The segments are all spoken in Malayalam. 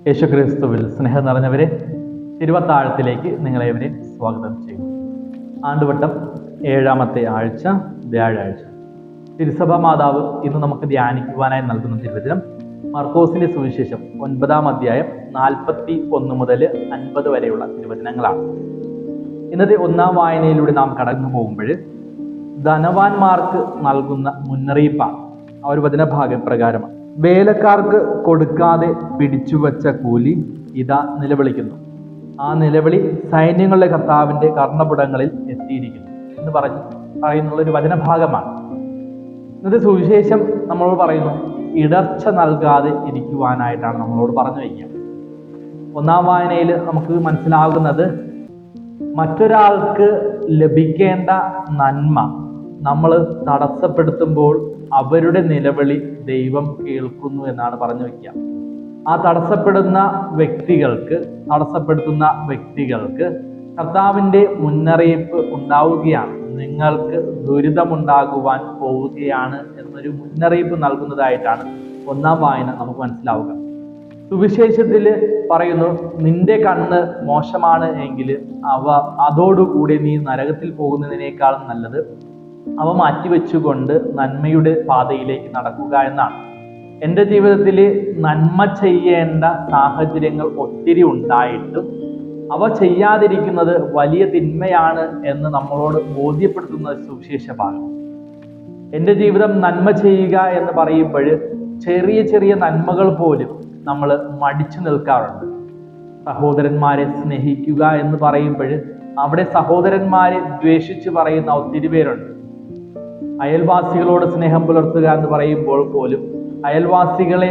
യേശുക്രിസ്തുവിൽ സ്നേഹം നിറഞ്ഞവരെ, തിരുവത്താഴത്തിലേക്ക് നിങ്ങളേവരെയും സ്വാഗതം ചെയ്യുന്നു. ആണ്ടുവട്ടം 7ാമത്തെ ആഴ്ച, വ്യാഴാഴ്ച. തിരുസഭാ മാതാവ് ഇന്ന് നമുക്ക് ധ്യാനിക്കുവാനായി നൽകുന്ന തിരുവചനം മർക്കോസിന്റെ സുവിശേഷം 9ാം അധ്യായം 41 മുതൽ 50 വരെയുള്ള തിരുവചനങ്ങളാണ്. ഇന്നത്തെ 1ാം വായനയിലൂടെ നാം കടന്നു പോകുമ്പോൾ ധനവാന്മാർക്ക് നൽകുന്ന മുന്നറിയിപ്പാണ്. ആ ഒരു വചനഭാഗം പ്രകാരമാണ്: വേലക്കാർക്ക് കൊടുക്കാതെ പിടിച്ചുവച്ച കൂലി ഇതാ നിലവിളിക്കുന്നു. ആ നിലവിളി സൈന്യങ്ങളുടെ കർത്താവിന്റെ കർണപുടങ്ങളിൽ എത്തിയിരിക്കുന്നു എന്ന് പറയുന്നുള്ള ഒരു വചനഭാഗമാണ്. ഇന്നത്തെ സുവിശേഷം നമ്മളോട് പറയുന്നു, ഇടർച്ച നൽകാതെ ഇരിക്കുവാനായിട്ടാണ് നമ്മളോട് പറഞ്ഞു വയ്ക്കുക. 1ാം വായനയിൽ നമുക്ക് മനസ്സിലാകുന്നത്, മറ്റൊരാൾക്ക് ലഭിക്കേണ്ട നന്മ നമ്മൾ തടസ്സപ്പെടുത്തുമ്പോൾ അവരുടെ നിലവിളി ദൈവം കേൾക്കുന്നു എന്നാണ് പറഞ്ഞു വയ്ക്കുക. ആ തടസ്സപ്പെടുത്തുന്ന വ്യക്തികൾക്ക് കർത്താവിൻ്റെ മുന്നറിയിപ്പ് ഉണ്ടാവുകയാണ്. നിങ്ങൾക്ക് ദുരിതമുണ്ടാകുവാൻ പോവുകയാണ് എന്നൊരു മുന്നറിയിപ്പ് നൽകുന്നതായിട്ടാണ് 1ാം വായന നമുക്ക് മനസ്സിലാവുക. സുവിശേഷത്തിൽ പറയുന്നു, നിന്റെ കണ്ണ് മോശമാണ് എങ്കിൽ അതോടുകൂടി നീ നരകത്തിൽ പോകുന്നതിനേക്കാളും നല്ലത് അവ മാറ്റിവെച്ചുകൊണ്ട് നന്മയുടെ പാതയിലേക്ക് നടക്കുക എന്നാണ്. എൻ്റെ ജീവിതത്തിൽ നന്മ ചെയ്യേണ്ട സാഹചര്യങ്ങൾ ഒത്തിരി ഉണ്ടായിട്ടും അവ ചെയ്യാതിരിക്കുന്നത് വലിയ തിന്മയാണ് എന്ന് നമ്മളോട് ബോധ്യപ്പെടുത്തുന്ന സുവിശേഷ ഭാഗം. എൻ്റെ ജീവിതം നന്മ ചെയ്യുക എന്ന് പറയുമ്പോൾ ചെറിയ ചെറിയ നന്മകൾ പോലും നമ്മൾ മടിച്ചു നിൽക്കാറുണ്ട്. സഹോദരന്മാരെ സ്നേഹിക്കുക എന്ന് പറയുമ്പോൾ അവിടെ സഹോദരന്മാരെ ദ്വേഷിച്ച് പറയുന്ന ഒത്തിരി പേരുണ്ട്. അയൽവാസികളോട് സ്നേഹം പുലർത്തുക എന്ന് പറയുമ്പോൾ പോലും അയൽവാസികളെ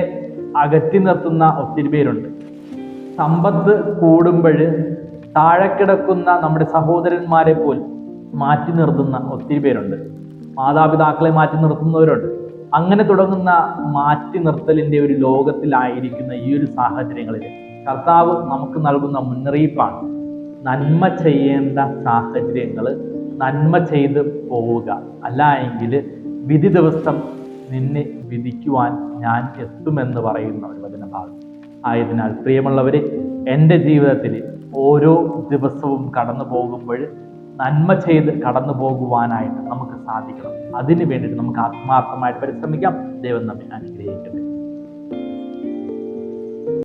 അകറ്റി നിർത്തുന്ന ഒത്തിരി പേരുണ്ട്. സമ്പത്ത് കൂടുമ്പോൾ താഴെ കിടക്കുന്ന നമ്മുടെ സഹോദരന്മാരെ പോലും മാറ്റി നിർത്തുന്ന ഒത്തിരി പേരുണ്ട്. മാതാപിതാക്കളെ മാറ്റി നിർത്തുന്നവരുണ്ട്. അങ്ങനെ തുടങ്ങുന്ന മാറ്റി നിർത്തലിൻ്റെ ഒരു ലോകത്തിലായിരിക്കുന്ന ഈ ഒരു സാഹചര്യങ്ങളിൽ കർത്താവ് നമുക്ക് നൽകുന്ന മുന്നറിയിപ്പാണ്: നന്മ ചെയ്യേണ്ട സാഹചര്യങ്ങൾ നന്മ ചെയ്ത് പോവുക, അല്ല എങ്കിൽ വിധി ദിവസം നിന്നെ വിധിക്കുവാൻ ഞാൻ എത്തുമെന്ന് പറയുന്ന ഒരു വചനഭാഗം. ആയതിനാൽ പ്രിയമുള്ളവരെ, എൻ്റെ ജീവിതത്തിൽ ഓരോ ദിവസവും കടന്നു പോകുമ്പോൾ നന്മ ചെയ്ത് കടന്നു പോകുവാനായിട്ട് നമുക്ക് സാധിക്കണം. അതിനു വേണ്ടിയിട്ട് നമുക്ക് ആത്മാർത്ഥമായിട്ട് പരിശ്രമിക്കാം. ദൈവം നമ്മെ അനുഗ്രഹിക്കട്ടെ.